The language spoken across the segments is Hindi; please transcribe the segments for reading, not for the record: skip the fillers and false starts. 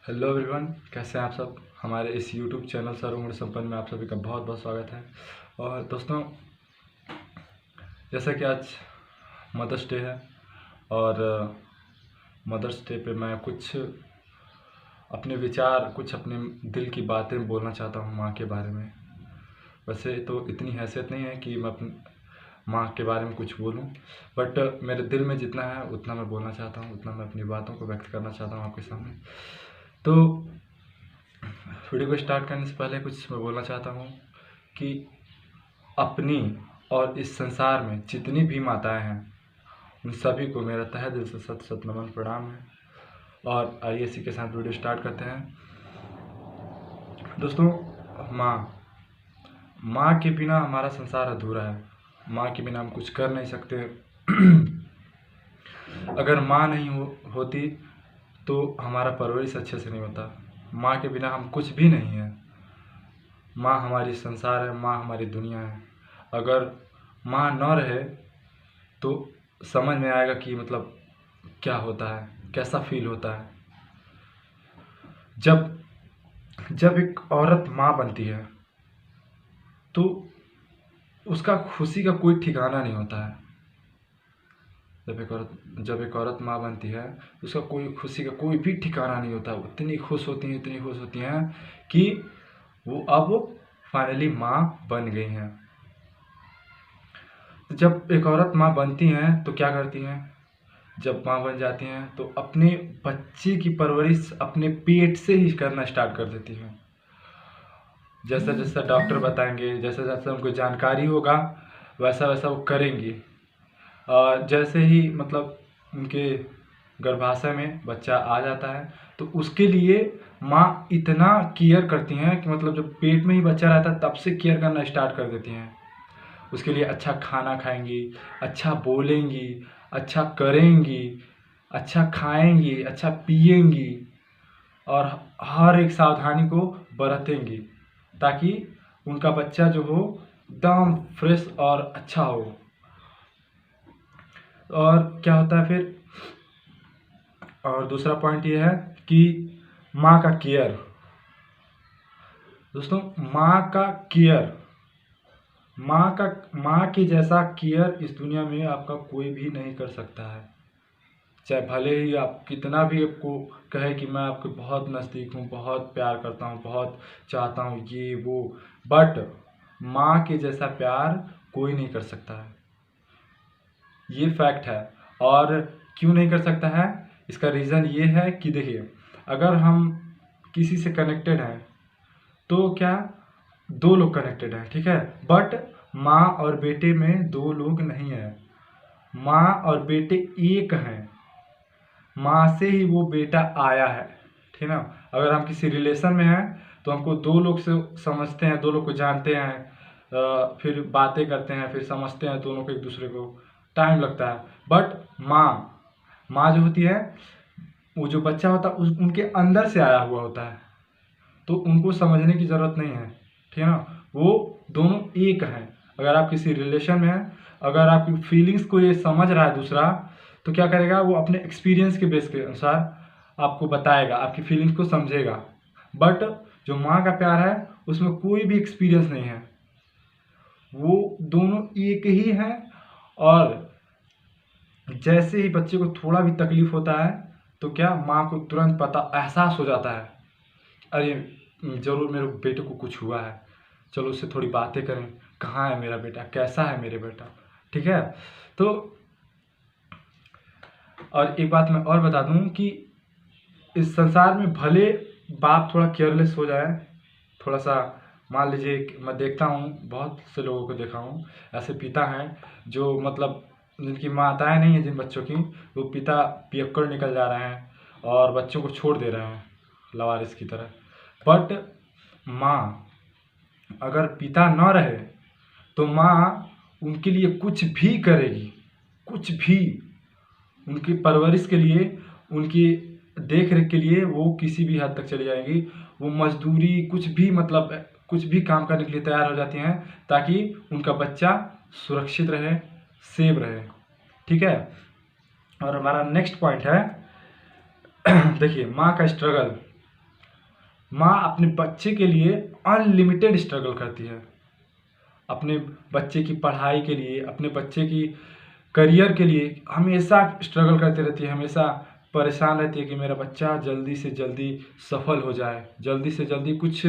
हेलो एवरीवन, कैसे हैं आप सब। हमारे इस यूट्यूब चैनल सर्वगुण संपन्न में आप सभी का बहुत बहुत स्वागत है। और दोस्तों, जैसा कि आज मदर्स डे है और मदर्स डे पे मैं कुछ अपने विचार, कुछ अपने दिल की बातें बोलना चाहता हूँ माँ के बारे में। वैसे तो इतनी हैसियत नहीं है कि मैं अपनी माँ के बारे में कुछ बोलूं, बट मेरे दिल में जितना है उतना मैं बोलना चाहता हूँ, उतना मैं अपनी बातों को व्यक्त करना चाहता हूँ आपके सामने। तो वीडियो को स्टार्ट करने से पहले कुछ मैं बोलना चाहता हूँ कि अपनी और इस संसार में जितनी भी माताएं हैं उन सभी को मेरा तहे दिल से सत सत नमन प्रणाम है। और आइए इसी के साथ वीडियो स्टार्ट करते हैं। दोस्तों, माँ के बिना हमारा संसार अधूरा है। माँ के बिना हम कुछ कर नहीं सकते। अगर माँ नहीं होती तो हमारा परवरिश अच्छे से नहीं होता। माँ के बिना हम कुछ भी नहीं है। माँ हमारी संसार है, माँ हमारी दुनिया है। अगर माँ न रहे तो समझ में आएगा कि मतलब क्या होता है, कैसा फील होता है। जब एक औरत माँ बनती है तो उसका खुशी का कोई ठिकाना नहीं होता है। जब एक औरत माँ बनती है तो उसका कोई खुशी का कोई भी ठिकाना नहीं होता। वो इतनी खुश होती हैं कि वो अब फाइनली माँ बन गई हैं। जब एक औरत माँ बनती हैं तो क्या करती हैं? जब माँ बन जाती हैं तो अपने बच्चे की परवरिश अपने पेट से ही करना स्टार्ट कर देती हैं। जैसा जैसा डॉक्टर बताएंगे, जैसा जैसा उनको जानकारी होगा, वैसा वैसा वो करेंगी। और जैसे ही मतलब उनके गर्भाशय में बच्चा आ जाता है तो उसके लिए माँ इतना केयर करती हैं कि मतलब जब पेट में ही बच्चा रहता है तब से केयर करना स्टार्ट कर देती हैं। उसके लिए अच्छा खाना खाएंगी, अच्छा बोलेंगी, अच्छा करेंगी, अच्छा खाएंगी, अच्छा पिएंगी और हर एक सावधानी को बरतेंगी ताकि उनका बच्चा जो हो एकदम फ्रेश और अच्छा हो। और क्या होता है फिर, और दूसरा पॉइंट ये है कि माँ का केयर। दोस्तों, माँ का केयर, माँ के जैसा केयर इस दुनिया में आपका कोई भी नहीं कर सकता है। चाहे भले ही आप कितना भी आपको कहे कि मैं आपके बहुत नज़दीक हूँ, बहुत प्यार करता हूँ, बहुत चाहता हूँ ये वो, बट माँ के जैसा प्यार कोई नहीं कर सकता है। ये फैक्ट है। और क्यों नहीं कर सकता है? इसका रीज़न ये है कि देखिए, अगर हम किसी से कनेक्टेड हैं तो क्या दो लोग कनेक्टेड हैं, ठीक है, बट माँ और बेटे में दो लोग नहीं हैं। माँ और बेटे एक हैं। माँ से ही वो बेटा आया है, ठीक ना। अगर हम किसी रिलेशन में हैं तो हमको दो लोग से समझते हैं, दो लोग को जानते हैं, फिर बातें करते हैं, फिर समझते हैं दोनों को, एक दूसरे को टाइम लगता है। बट माँ जो होती है, वो जो बच्चा होता है उनके अंदर से आया हुआ होता है, तो उनको समझने की ज़रूरत नहीं है, ठीक है ना। वो दोनों एक हैं। अगर आप किसी रिलेशन में हैं, अगर आपकी फीलिंग्स को ये समझ रहा है दूसरा, तो क्या करेगा, वो अपने एक्सपीरियंस के बेस के अनुसार आपको बताएगा, आपकी फीलिंग्स को समझेगा। बट जो माँ का प्यार है उसमें कोई भी एक्सपीरियंस नहीं है। वो दोनों एक ही हैं। और जैसे ही बच्चे को थोड़ा भी तकलीफ होता है तो क्या माँ को तुरंत पता एहसास हो जाता है, अरे ज़रूर मेरे बेटे को कुछ हुआ है, चलो उससे थोड़ी बातें करें, कहाँ है मेरा बेटा, कैसा है मेरे बेटा, ठीक है। तो और एक बात मैं और बता दूं कि इस संसार में भले बाप थोड़ा केयरलेस हो जाए, थोड़ा सा, मान लीजिए मैं देखता हूँ, बहुत से लोगों को देखा हूँ, ऐसे पिता हैं जो मतलब जिनकी माताएं नहीं हैं, जिन बच्चों की, वो पिता पियक्कड़ निकल जा रहे हैं और बच्चों को छोड़ दे रहे हैं लावारिस की तरह। बट माँ, अगर पिता न रहे तो माँ उनके लिए कुछ भी करेगी, कुछ भी, उनकी परवरिश के लिए, उनकी देख रेख के लिए वो किसी भी हद तक चली जाएंगी। वो मजदूरी, कुछ भी, मतलब कुछ भी काम करने के लिए तैयार हो जाती हैं ताकि उनका बच्चा सुरक्षित रहे, सेफ रहे, ठीक है। और हमारा नेक्स्ट पॉइंट है देखिए, माँ का स्ट्रगल। माँ अपने बच्चे के लिए अनलिमिटेड स्ट्रगल करती है, अपने बच्चे की पढ़ाई के लिए, अपने बच्चे की करियर के लिए हमेशा स्ट्रगल करती रहती है, हमेशा परेशान रहती है कि मेरा बच्चा जल्दी से जल्दी सफल हो जाए, जल्दी से जल्दी कुछ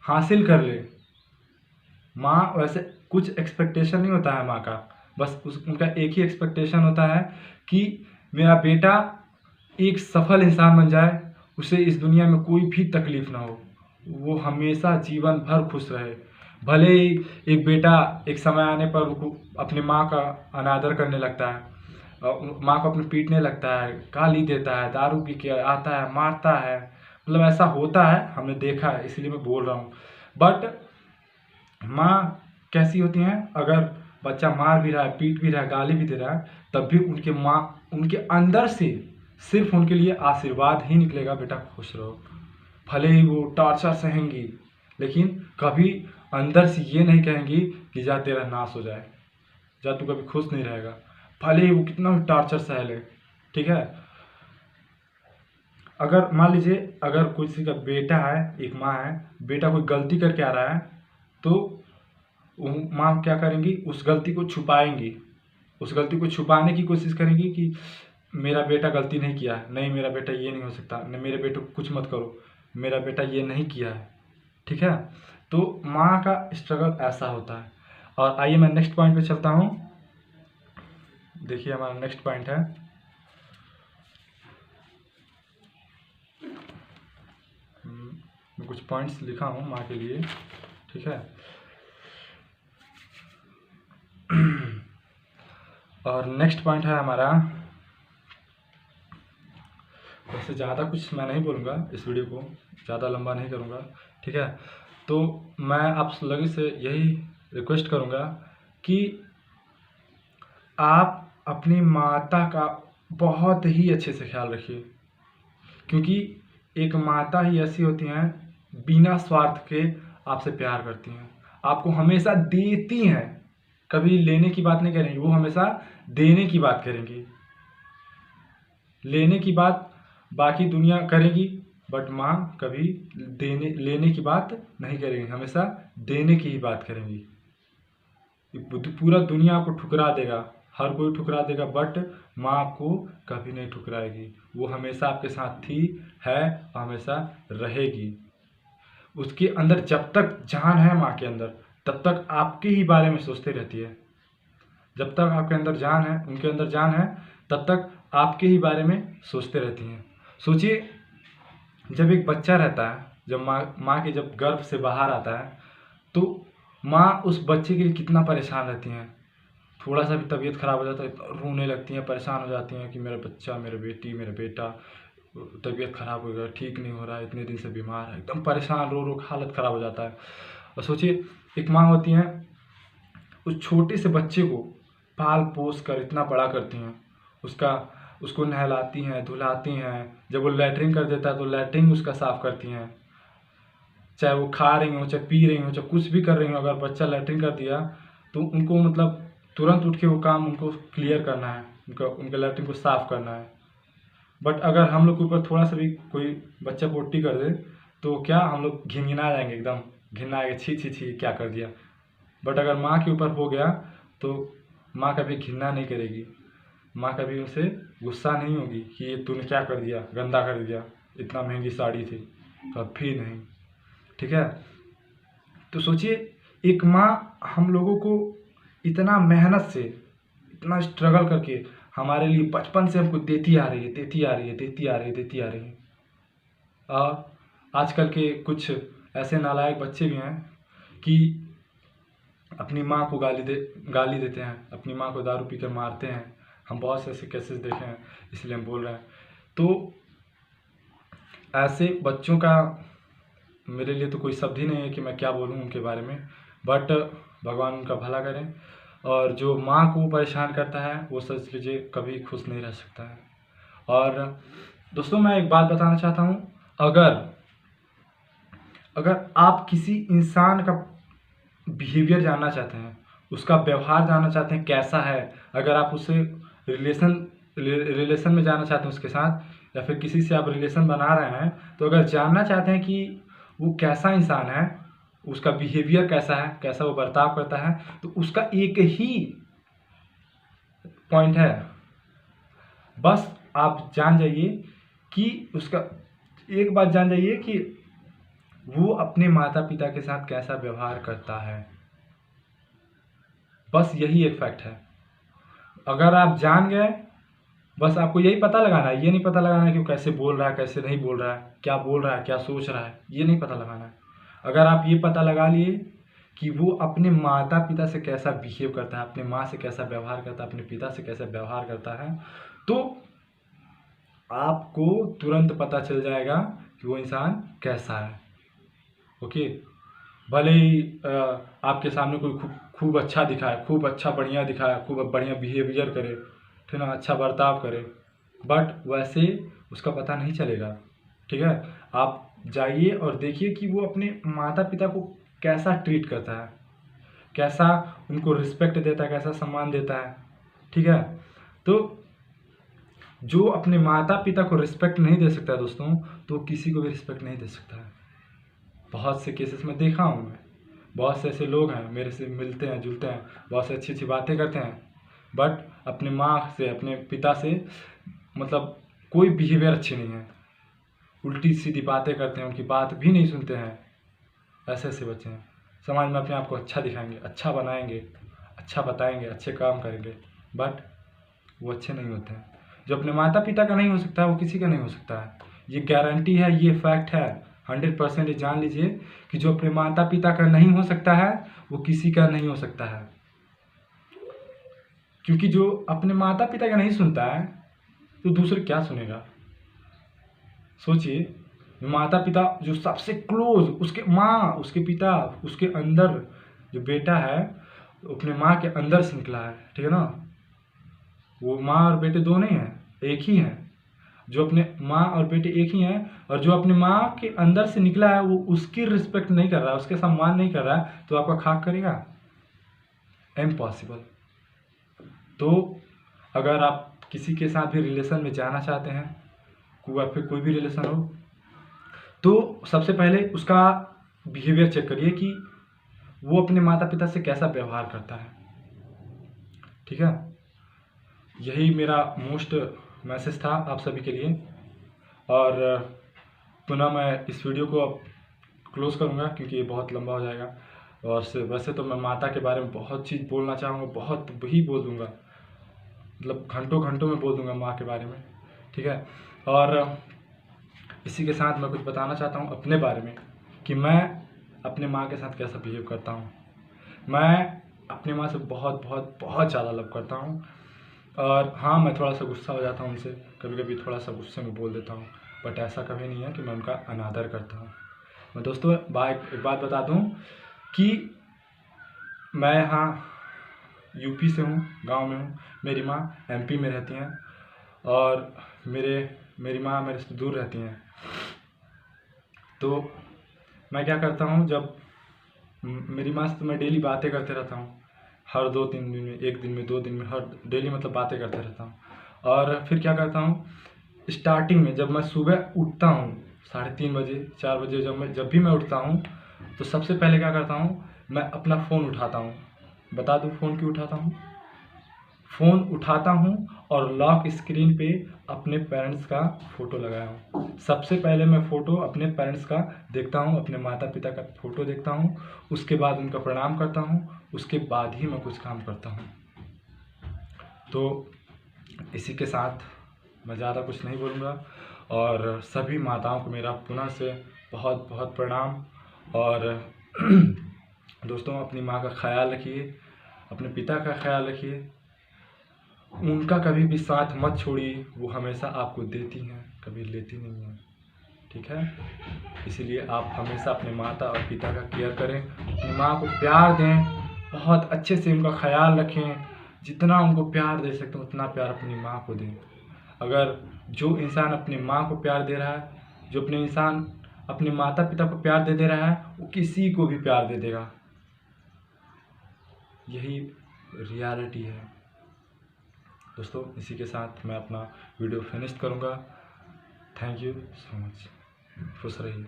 हासिल कर ले। माँ वैसे कुछ एक्सपेक्टेशन नहीं होता है माँ का, बस उनका एक ही एक्सपेक्टेशन होता है कि मेरा बेटा एक सफल इंसान बन जाए, उसे इस दुनिया में कोई भी तकलीफ ना हो, वो हमेशा जीवन भर खुश रहे। भले ही एक बेटा एक समय आने पर वो अपनी माँ का अनादर करने लगता है, माँ को अपने पीटने लगता है, गाली देता है, दारू पी के आता है, मारता है, मतलब ऐसा होता है, हमने देखा है, इसलिए मैं बोल रहा हूँ। बट माँ कैसी होती हैं, अगर बच्चा मार भी रहा है, पीट भी रहा है, गाली भी दे रहा है, तब भी उनके अंदर से सिर्फ उनके लिए आशीर्वाद ही निकलेगा, बेटा खुश रहो। भले ही वो टॉर्चर सहेंगी, लेकिन कभी अंदर से ये नहीं कहेंगी कि जा तेरा नाश हो जाए, जा तू कभी खुश नहीं रहेगा, भले ही वो कितना भी टॉर्चर सह ले। ठीक है, अगर मान लीजिए अगर किसी का बेटा है, एक माँ है, बेटा कोई गलती करके आ रहा है, तो माँ क्या करेंगी, उस गलती को छुपाएंगी, उस गलती को छुपाने की कोशिश करेंगी कि मेरा बेटा गलती नहीं किया है, नहीं मेरा बेटा ये नहीं हो सकता, नहीं मेरे बेटे को कुछ मत करो, मेरा बेटा ये नहीं किया है। ठीक है, तो माँ का स्ट्रगल ऐसा होता है। और आइए मैं नेक्स्ट पॉइंट पे चलता हूँ। देखिए हमारा नेक्स्ट पॉइंट है, मैं कुछ पॉइंट्स लिखा हूँ माँ के लिए। ठीक है, और नेक्स्ट पॉइंट है हमारा, वैसे ज़्यादा कुछ मैं नहीं बोलूँगा, इस वीडियो को ज़्यादा लंबा नहीं करूँगा। ठीक है, तो मैं आप लोगों से यही रिक्वेस्ट करूँगा कि आप अपनी माता का बहुत ही अच्छे से ख्याल रखिए, क्योंकि एक माता ही ऐसी होती हैं बिना स्वार्थ के आपसे प्यार करती हैं, आपको हमेशा देती हैं, कभी लेने की बात नहीं करेंगी, वो हमेशा देने की बात करेंगी। लेने की बात बाकी दुनिया करेगी, बट माँ कभी लेने की बात नहीं करेंगी, हमेशा देने की ही बात करेंगी। पूरा दुनिया आपको ठुकरा देगा, हर कोई ठुकरा देगा, बट माँ आपको कभी नहीं ठुकराएगी, वो हमेशा आपके साथ थी, है और हमेशा रहेगी। उसके अंदर जब तक जान है माँ के अंदर, तब तक आपके ही बारे में सोचती रहती है। जब तक आपके अंदर जान है, उनके अंदर जान है, तब तक आपके ही बारे में सोचते रहती हैं। सोचिए, जब एक बच्चा रहता है, जब माँ के जब गर्भ से बाहर आता है, तो माँ उस बच्चे के लिए कितना परेशान रहती हैं। थोड़ा सा भी तबीयत खराब हो जाता है तो रोने लगती हैं, परेशान हो जाती हैं कि मेरा बच्चा, मेरा बेटी, मेरा बेटा तबीयत खराब हो गया, ठीक नहीं हो रहा है, इतने दिन से बीमार है, एकदम परेशान, रो रो हालत ख़राब हो जाता है। और सोचिए, एक माँ होती हैं, उस छोटे से बच्चे को पाल पोस कर इतना बड़ा करती हैं, उसको नहलाती हैं, धुलाती हैं, जब वो लैट्रिन कर देता है तो लैट्रिन उसका साफ़ करती हैं, चाहे वो खा रही हो, चाहे पी रही हो, चाहे कुछ भी कर रही हो, अगर बच्चा लैट्रिन कर दिया तो उनको मतलब तुरंत उठ के वो काम उनको क्लियर करना है, उनका लैट्रिन को साफ़ करना है। बट अगर हम लोग के ऊपर थोड़ा सा भी कोई बच्चा पोटी कर दे तो क्या हम लोग घिनघिना जाएंगे, एकदम घिना आएगा, छी छी छी क्या कर दिया। बट अगर माँ के ऊपर हो गया तो माँ कभी घिनना नहीं करेगी, माँ कभी उनसे गुस्सा नहीं होगी कि ये तूने क्या कर दिया, गंदा कर दिया, इतना महंगी साड़ी थी, कभी नहीं। ठीक है, तो सोचिए, एक माँ हम लोगों को इतना मेहनत से, इतना स्ट्रगल करके हमारे लिए बचपन से हमको देती आ रही है, देती आ रही है, देती आ रही है, देती आ रही है। और आजकल के कुछ ऐसे नालायक बच्चे भी हैं कि अपनी माँ को गाली देते हैं, अपनी माँ को दारू पी कर मारते हैं। हम बहुत से ऐसे केसेस देखे हैं, इसलिए हम बोल रहे हैं। तो ऐसे बच्चों का मेरे लिए तो कोई शब्द ही नहीं है कि मैं क्या बोलूँ उनके बारे में, बट भगवान उनका भला करें। और जो माँ को परेशान करता है वो समझ लीजिए कभी खुश नहीं रह सकता है। और दोस्तों, मैं एक बात बताना चाहता हूँ, अगर आप किसी इंसान का बिहेवियर जानना चाहते हैं, उसका व्यवहार जानना चाहते हैं कैसा है, अगर आप उससे रिलेशन में जाना चाहते हैं उसके साथ, या फिर किसी से आप रिलेशन बना रहे हैं, तो अगर जानना चाहते हैं कि वो कैसा इंसान है, उसका बिहेवियर कैसा है, कैसा वो बर्ताव करता है, तो उसका एक ही पॉइंट है, बस आप जान जाइए कि उसका एक बात जान जाइए कि वो अपने माता पिता के साथ कैसा व्यवहार करता है। बस यही एक फैक्ट है। अगर आप जान गए, बस आपको यही पता लगाना है, ये नहीं पता लगाना है कि वो कैसे बोल रहा है, कैसे नहीं बोल रहा है, क्या बोल रहा है, क्या सोच रहा है, ये नहीं पता लगाना है। अगर आप ये पता लगा लिए कि वो अपने माता पिता से कैसा बिहेव करता है, अपने माँ से कैसा व्यवहार करता है, अपने पिता से कैसा व्यवहार करता है, तो आपको तुरंत पता चल जाएगा कि वो इंसान कैसा है। ओके, भले ही आपके सामने कोई खूब अच्छा दिखाए, खूब अच्छा बढ़िया दिखाए, खूब बढ़िया बिहेवियर करे, ठीक है ना, अच्छा बर्ताव करे, बट वैसे उसका पता नहीं चलेगा। ठीक है, आप जाइए और देखिए कि वो अपने माता पिता को कैसा ट्रीट करता है, कैसा उनको रिस्पेक्ट देता है, कैसा सम्मान देता है। ठीक है, तो जो अपने माता पिता को रिस्पेक्ट नहीं दे सकता है दोस्तों, तो किसी को भी रिस्पेक्ट नहीं दे सकता है। बहुत से केसेस में देखा हूँ मैं, बहुत से ऐसे लोग हैं मेरे से मिलते हैं जुलते हैं, बहुत से अच्छी अच्छी बातें करते हैं, बट अपने माँ से, अपने पिता से मतलब कोई बिहेवियर अच्छी नहीं है, उल्टी सीधी बातें करते हैं, उनकी बात भी नहीं सुनते हैं। ऐसे ऐसे बच्चे हैं, समाज में अपने आप को अच्छा दिखाएंगे, अच्छा बनाएंगे, अच्छा बताएंगे, अच्छे काम करेंगे, बट वो अच्छे नहीं होते हैं। जो अपने माता पिता का नहीं हो सकता है, वो किसी का नहीं हो सकता है। ये गारंटी है, ये फैक्ट है, 100% ये जान लीजिए कि जो अपने माता पिता का नहीं हो सकता है, वो किसी का नहीं हो सकता है। क्योंकि जो अपने माता पिता का नहीं सुनता है, तो दूसरे क्या सुनेगा। सोचिए, माता पिता जो सबसे क्लोज, उसके माँ, उसके पिता, उसके अंदर जो बेटा है, अपने माँ के अंदर से निकला है, ठीक है ना। वो माँ और बेटे दो नहीं हैं, एक ही हैं। जो अपने माँ और बेटे एक ही हैं, और जो अपने माँ के अंदर से निकला है, वो उसकी रिस्पेक्ट नहीं कर रहा है, उसके सम्मान नहीं कर रहा है, तो आपका खाक करेगा? इम्पॉसिबल। तो अगर आप किसी के साथ भी रिलेशन में जाना चाहते हैं, फिर कोई भी रिलेशन हो, तो सबसे पहले उसका बिहेवियर चेक करिए कि वो अपने माता पिता से कैसा व्यवहार करता है। ठीक है, यही मेरा मोस्ट मैसेज था आप सभी के लिए। और पुनः मैं इस वीडियो को अब क्लोज़ करूँगा क्योंकि ये बहुत लंबा हो जाएगा। और वैसे तो मैं माता के बारे में बहुत चीज़ बोलना चाहूँगा, बहुत ही बोल दूँगा, मतलब घंटों घंटों में बोल दूँगा माँ के बारे में। ठीक है, और इसी के साथ मैं कुछ बताना चाहता हूँ अपने बारे में कि मैं अपने माँ के साथ कैसा बिहेव करता हूँ। मैं अपनी माँ से बहुत बहुत बहुत ज़्यादा लव करता हूँ। और हाँ, मैं थोड़ा सा गुस्सा हो जाता हूँ उनसे, कभी कभी थोड़ा सा गुस्से में बोल देता हूँ, बट ऐसा कभी नहीं है कि मैं उनका अनादर करता हूँ। मैं दोस्तों एक बात बता दूँ कि मैं यहाँ यूपी से हूँ, गांव में हूँ, मेरी माँ एमपी में रहती हैं, और मेरी माँ मेरे से दूर रहती हैं। तो मैं क्या करता हूँ, जब मेरी माँ से तो मैं डेली बातें करते रहता हूँ, हर 2-3 दिन में, 1 दिन में, 2 दिन में, हर डेली मतलब बातें करते रहता हूँ। और फिर क्या करता हूँ, स्टार्टिंग में जब मैं सुबह उठता हूँ 3:30 बजे, 4 बजे, जब भी मैं उठता हूँ, तो सबसे पहले क्या करता हूँ, मैं अपना फ़ोन उठाता हूँ। बता दूँ फ़ोन क्यों उठाता हूँ? फ़ोन उठाता हूँ और लॉक स्क्रीन पे अपने पेरेंट्स का फ़ोटो लगाया हूँ। सबसे पहले मैं फ़ोटो अपने पेरेंट्स का देखता हूँ, अपने माता पिता का फ़ोटो देखता हूँ, उसके बाद उनका प्रणाम करता हूँ, उसके बाद ही मैं कुछ काम करता हूँ। तो इसी के साथ मैं ज़्यादा कुछ नहीं बोलूँगा, और सभी माताओं को मेरा पुनः से बहुत बहुत प्रणाम। और दोस्तों, अपनी माँ का ख्याल रखिए, अपने पिता का ख्याल रखिए, उनका कभी भी साथ मत छोड़िए, वो हमेशा आपको देती हैं, कभी लेती नहीं हैं। ठीक है, इसीलिए आप हमेशा अपने माता और पिता का केयर करें, अपनी माँ को प्यार दें, बहुत अच्छे से उनका ख्याल रखें, जितना उनको प्यार दे सकते हैं उतना प्यार अपनी माँ को दें। अगर जो इंसान अपनी माँ को प्यार दे रहा है, जो अपने इंसान अपने माता पिता को प्यार दे रहा है, वो किसी को भी प्यार दे देगा। यही रियलिटी है दोस्तों। इसी के साथ मैं अपना वीडियो फिनिश करूँगा। Thank you so much. खुश रहिए।